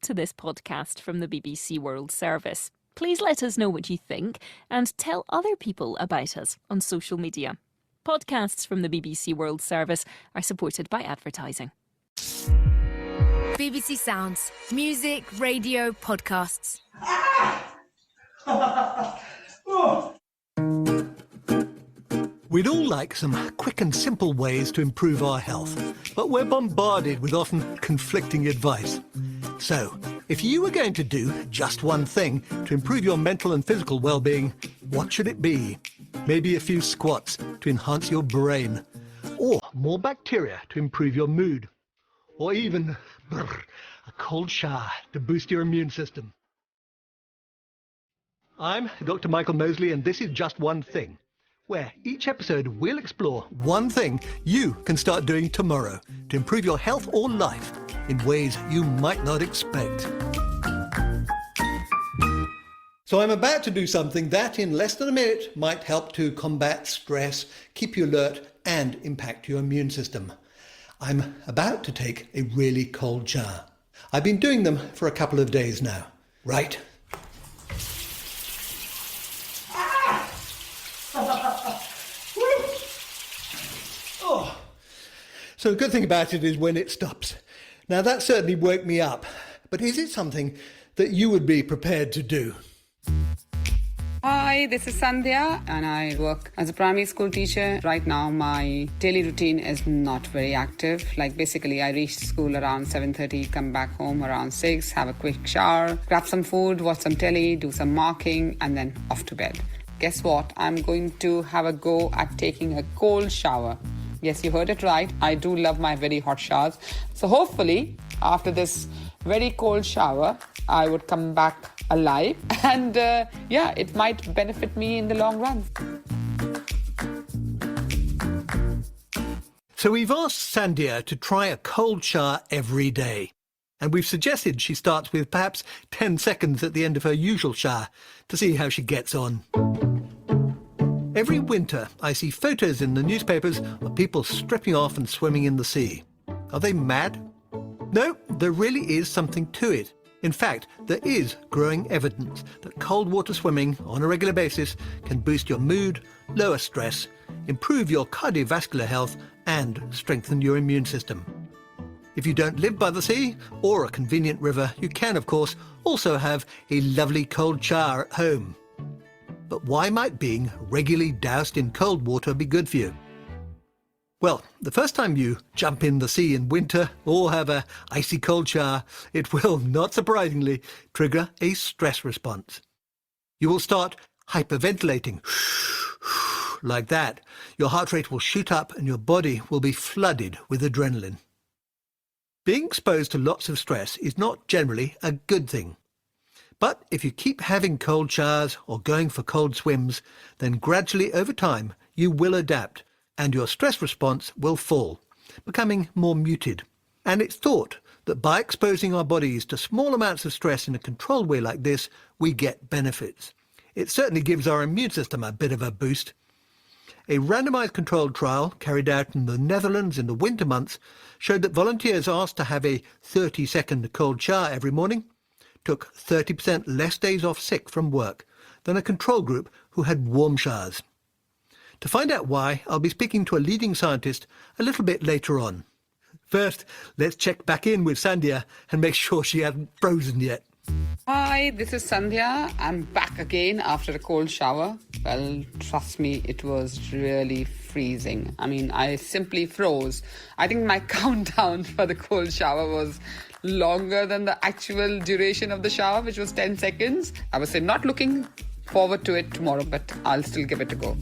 to this podcast from the BBC World Service. Please let us know what you think and tell other people about us on social media. Podcasts from the BBC World Service are supported by advertising. BBC Sounds. Music, radio, podcasts. We'd all like some quick and simple ways to improve our health, but we're bombarded with often conflicting advice. So, if you were going to do just one thing to improve your mental and physical well-being, what should it be? Maybe a few squats to enhance your brain, or more bacteria to improve your mood, or even a cold shower to boost your immune system. I'm Dr. Michael Mosley, and this is Just One Thing, where each episode we'll explore one thing you can start doing tomorrow to improve your health or life in ways you might not expect. So I'm about to do something that in less than a minute might help to combat stress, keep you alert and impact your immune system. I'm about to take a really cold shower. I've been doing them for a couple of days now. Right. So the good thing about it is when it stops. Now that certainly woke me up, but is it something that you would be prepared to do? Hi, this is Sandhya and I work as a primary school teacher. Right now my daily routine is not very active. Basically I reach school around 7:30, come back home around 6, have a quick shower, grab some food, watch some telly, do some marking and then off to bed. Guess what? I'm going to have a go at taking a cold shower. Yes, you heard it right. I do love my very hot showers. So hopefully, after this very cold shower, I would come back alive. And it might benefit me in the long run. So we've asked Sandhya to try a cold shower every day. And we've suggested she starts with perhaps 10 seconds at the end of her usual shower to see how she gets on. Every winter, I see photos in the newspapers of people stripping off and swimming in the sea. Are they mad? No, there really is something to it. In fact, there is growing evidence that cold water swimming on a regular basis can boost your mood, lower stress, improve your cardiovascular health, and strengthen your immune system. If you don't live by the sea or a convenient river, you can, of course, also have a lovely cold shower at home. But why might being regularly doused in cold water be good for you? Well, the first time you jump in the sea in winter or have an icy cold shower, it will, not surprisingly, trigger a stress response. You will start hyperventilating, like that. Your heart rate will shoot up and your body will be flooded with adrenaline. Being exposed to lots of stress is not generally a good thing. But if you keep having cold showers or going for cold swims, then gradually over time you will adapt and your stress response will fall, becoming more muted. And it's thought that by exposing our bodies to small amounts of stress in a controlled way like this, we get benefits. It certainly gives our immune system a bit of a boost. A randomised controlled trial carried out in the Netherlands in the winter months showed that volunteers asked to have a 30-second cold shower every morning took 30% less days off sick from work than a control group who had warm showers. To find out why, I'll be speaking to a leading scientist a little bit later on. First, let's check back in with Sandhya and make sure she hasn't frozen yet. Hi, this is Sandhya. I'm back again after a cold shower. Well, trust me, it was really freezing. I simply froze. I think my countdown for the cold shower was longer than the actual duration of the shower, which was 10 seconds. I was not looking forward to it tomorrow, but I'll still give it a go.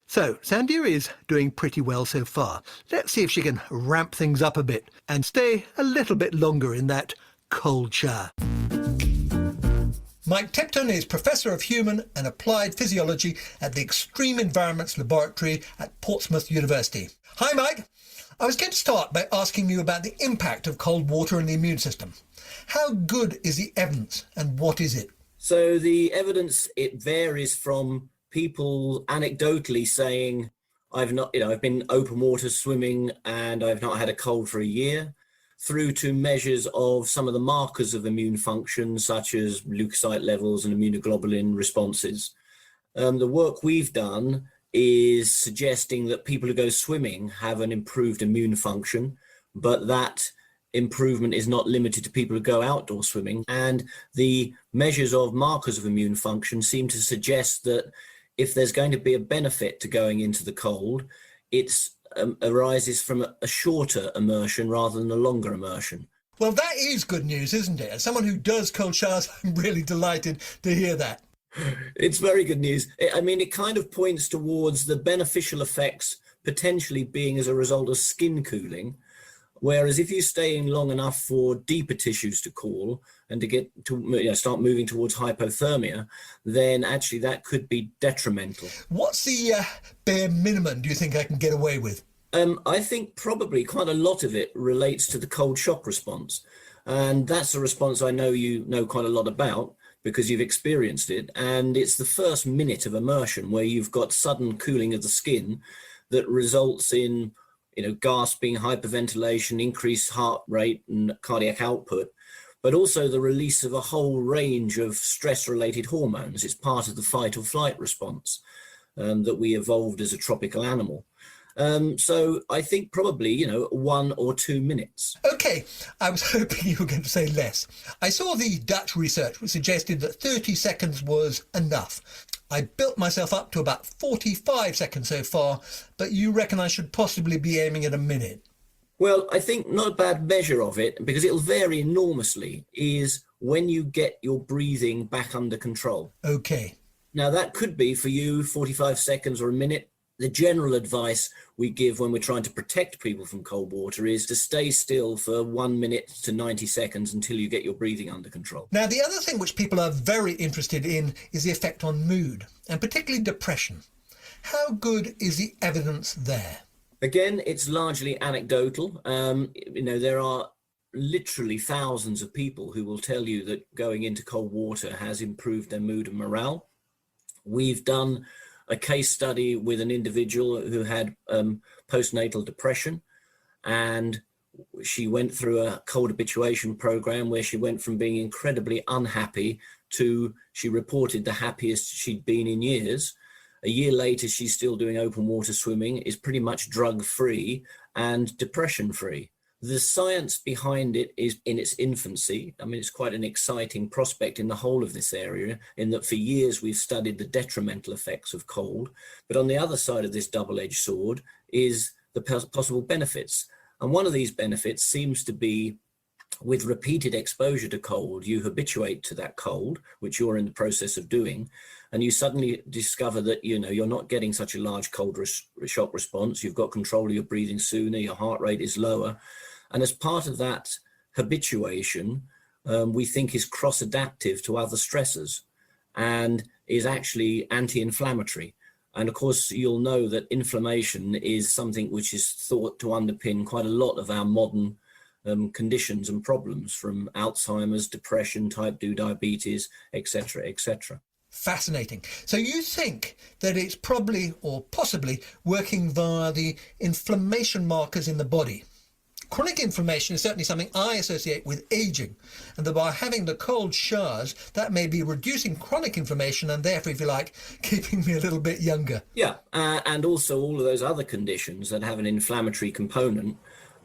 So, Sandhya is doing pretty well so far. Let's see if she can ramp things up a bit and stay a little bit longer in that cold shower. Mike Tipton is Professor of Human and Applied Physiology at the Extreme Environments Laboratory at Portsmouth University. Hi, Mike. I was going to start by asking you about the impact of cold water on the immune system. How good is the evidence and what is it? So the evidence, it varies from people anecdotally saying, I've been open water swimming and I've not had a cold for a year. through to measures of some of the markers of immune function, such as leukocyte levels and immunoglobulin responses. The work we've done is suggesting that people who go swimming have an improved immune function, but that improvement is not limited to people who go outdoor swimming. And the measures of markers of immune function seem to suggest that if there's going to be a benefit to going into the cold, it's arises from a shorter immersion rather than a longer immersion. Well, that is good news, isn't it? As someone who does cold showers, I'm really delighted to hear that. It's very good news. I mean, it kind of points towards the beneficial effects potentially being as a result of skin cooling. Whereas if you stay in long enough for deeper tissues to cool and to get to start moving towards hypothermia, then actually that could be detrimental. What's the bare minimum do you think I can get away with? I think probably quite a lot of it relates to the cold shock response. And that's a response I know you know quite a lot about because you've experienced it. And it's the first minute of immersion where you've got sudden cooling of the skin that results in gasping, hyperventilation, increased heart rate and cardiac output, but also the release of a whole range of stress-related hormones. It's part of the fight or flight response that we evolved as a tropical animal. So I think probably, 1 or 2 minutes. Okay, I was hoping you were going to say less. I saw the Dutch research which suggested that 30 seconds was enough. I built myself up to about 45 seconds so far, but you reckon I should possibly be aiming at a minute? Well, I think not a bad measure of it, because it'll vary enormously, is when you get your breathing back under control. Okay. Now, that could be for you 45 seconds or a minute. The general advice we give when we're trying to protect people from cold water is to stay still for 1 minute to 90 seconds until you get your breathing under control. Now, the other thing which people are very interested in is the effect on mood, and particularly depression. How good is the evidence there? Again, it's largely anecdotal. There are literally thousands of people who will tell you that going into cold water has improved their mood and morale. We've done a case study with an individual who had postnatal depression, and she went through a cold habituation program where she went from being incredibly unhappy to she reported the happiest she'd been in years. A year later, she's still doing open water swimming, is pretty much drug-free and depression-free. The science behind it is in its infancy. I mean, it's quite an exciting prospect in the whole of this area, in that for years we've studied the detrimental effects of cold. But on the other side of this double-edged sword is the possible benefits. And one of ththese benefits seems to be with repeated exposure to cold, you habituate to that cold, which you're in the process of doing, and you suddenly discover that, you're not getting such a large cold shock response. You've got control of your breathing sooner, your heart rate is lower. And as part of that habituation, we think is cross-adaptive to other stressors and is actually anti-inflammatory. And of course, you'll know that inflammation is something which is thought to underpin quite a lot of our modern conditions and problems, from Alzheimer's, depression, type 2 diabetes, etc., etc. Fascinating. So you think that it's probably or possibly working via the inflammation markers in the body? Chronic inflammation is certainly something I associate with aging, and that by having the cold showers, that may be reducing chronic inflammation and therefore, if you like, keeping me a little bit younger. Yeah, and also all of those other conditions that have an inflammatory component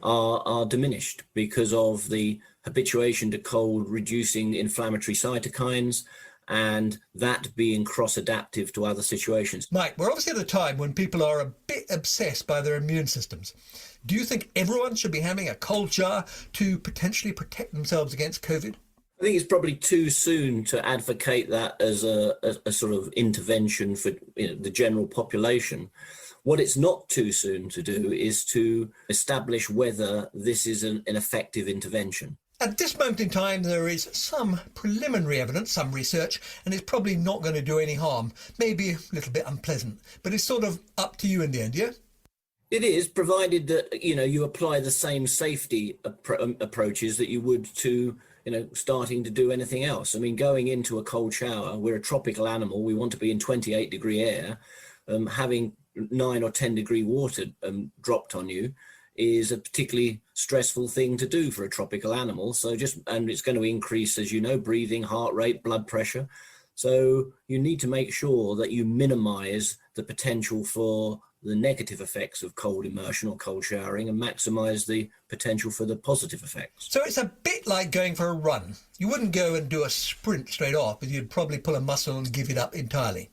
are diminished because of the habituation to cold, reducing inflammatory cytokines, and that being cross-adaptive to other situations. Mike, we're obviously at a time when people are a bit obsessed by their immune systems. Do you think everyone should be having a cold shower to potentially protect themselves against COVID? I think it's probably too soon to advocate that as a sort of intervention for the general population. What it's not too soon to do is to establish whether this is an effective intervention. At this moment in time, there is some preliminary evidence, some research, and it's probably not going to do any harm. Maybe a little bit unpleasant, but it's sort of up to you in the end, yeah? It is, provided that, you apply the same safety approaches that you would to, starting to do anything else. I mean, going into a cold shower, we're a tropical animal. We want to be in 28-degree air. Having 9 or 10 degree water dropped on you is a particularly stressful thing to do for a tropical animal. And it's going to increase, as you know, breathing, heart rate, blood pressure. So you need to make sure that you minimize the potential for the negative effects of cold immersion or cold showering and maximize the potential for the positive effects. So it's a bit like going for a run. You wouldn't go and do a sprint straight off, but you'd probably pull a muscle and give it up entirely.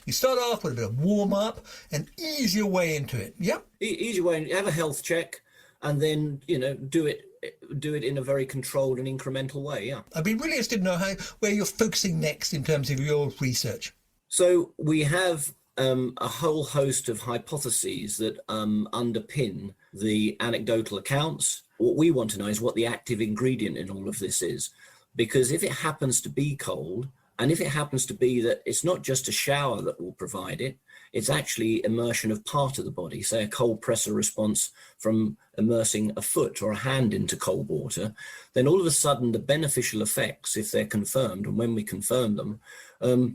You start off with a bit of warm-up and ease your way into it. Yep. Ease your way, have a health check, and then, do it in a very controlled and incremental way, yeah. I'd be really interested to know where you're focusing next in terms of your research. So we have a whole host of hypotheses that underpin the anecdotal accounts. What we want to know is what the active ingredient in all of this is. Because if it happens to be cold, and if it happens to be that it's not just a shower that will provide it, it's actually immersion of part of the body, say a cold pressor response from immersing a foot or a hand into cold water, then all of a sudden the beneficial effects, if they're confirmed, and when we confirm them,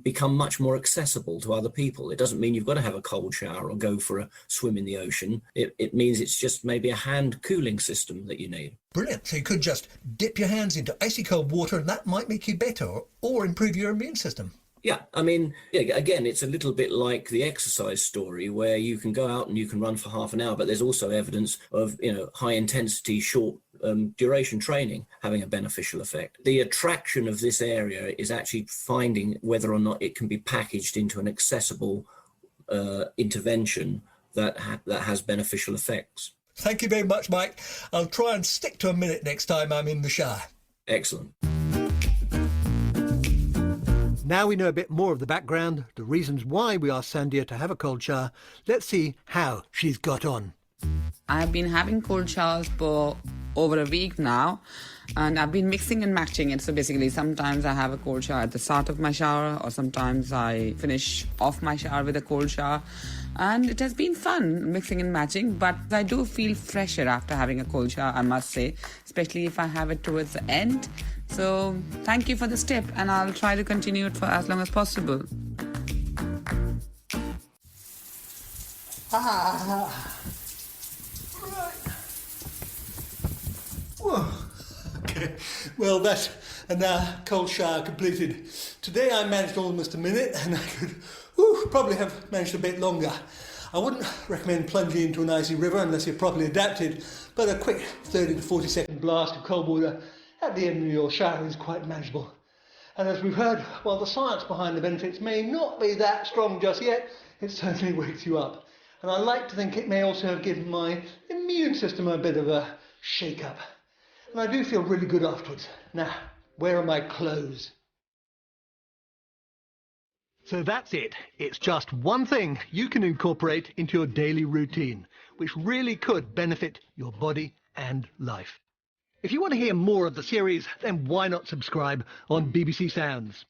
become much more accessible to other people. It doesn't mean you've got to have a cold shower or go for a swim in the ocean. It means it's just maybe a hand cooling system that you need. Brilliant. So you could just dip your hands into icy cold water and that might make you better or improve your immune system. Yeah, I mean, again, it's a little bit like the exercise story where you can go out and you can run for half an hour, but there's also evidence of, high intensity, short duration training having a beneficial effect. The attraction of this area is actually finding whether or not it can be packaged into an accessible intervention that has beneficial effects. Thank you very much, Mike. I'll try and stick to a minute next time I'm in the shower. Excellent. Now we know a bit more of the background, the reasons why we asked Sandhya to have a cold shower. Let's see how she's got on. I've been having cold showers for over a week now, and I've been mixing and matching it. So basically, sometimes I have a cold shower at the start of my shower, or sometimes I finish off my shower with a cold shower. And it has been fun mixing and matching, but I do feel fresher after having a cold shower, I must say, especially if I have it towards the end. So thank you for this tip, and I'll try to continue it for as long as possible. Right. Whoa. Okay, well, that's a cold shower completed. Today I managed almost a minute, and I could probably have managed a bit longer. I wouldn't recommend plunging into an icy river unless you're properly adapted, but a quick 30 to 40 second blast of cold water at the end of your shower is quite manageable. And as we've heard, while the science behind the benefits may not be that strong just yet, it certainly wakes you up. And I like to think it may also have given my immune system a bit of a shake-up. And I do feel really good afterwards. Now, where are my clothes? So that's it. It's just one thing you can incorporate into your daily routine, which really could benefit your body and life. If you want to hear more of the series, then why not subscribe on BBC Sounds?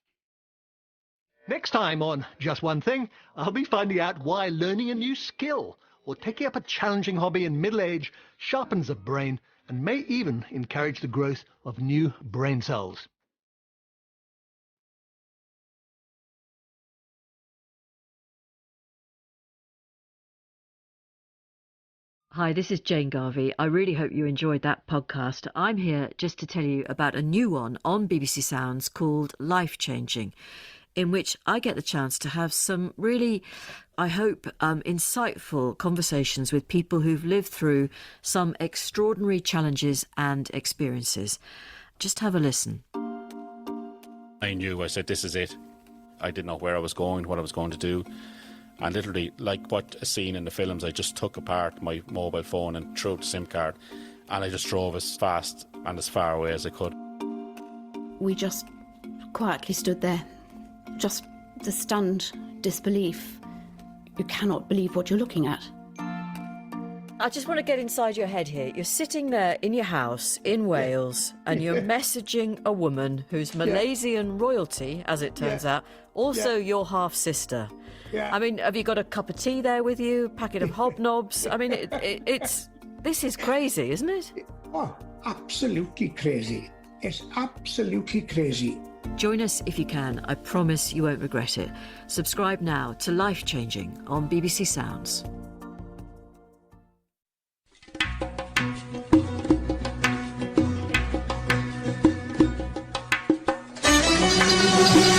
Next time on Just One Thing, I'll be finding out why learning a new skill or taking up a challenging hobby in middle age sharpens the brain and may even encourage the growth of new brain cells. Hi, this is Jane Garvey. I really hope you enjoyed that podcast. I'm here just to tell you about a new one on BBC Sounds called Life Changing, in which I get the chance to have some really, I hope, insightful conversations with people who've lived through some extraordinary challenges and experiences. Just have a listen. I said, this is it. I didn't know where I was going, what I was going to do. And literally, like what is seen in the films, I just took apart my mobile phone and threw out the SIM card, and I just drove as fast and as far away as I could. We just quietly stood there, just the stunned disbelief. You cannot believe what you're looking at. I just want to get inside your head here. You're sitting there in your house in Wales and you're messaging a woman who's Malaysian royalty, as it turns out, also your half-sister. I mean, have you got a cup of tea there with you, packet of hobnobs? I mean, this is crazy, isn't it? Oh, absolutely crazy. It's absolutely crazy. Join us if you can. I promise you won't regret it. Subscribe now to Life Changing on BBC Sounds. Bye.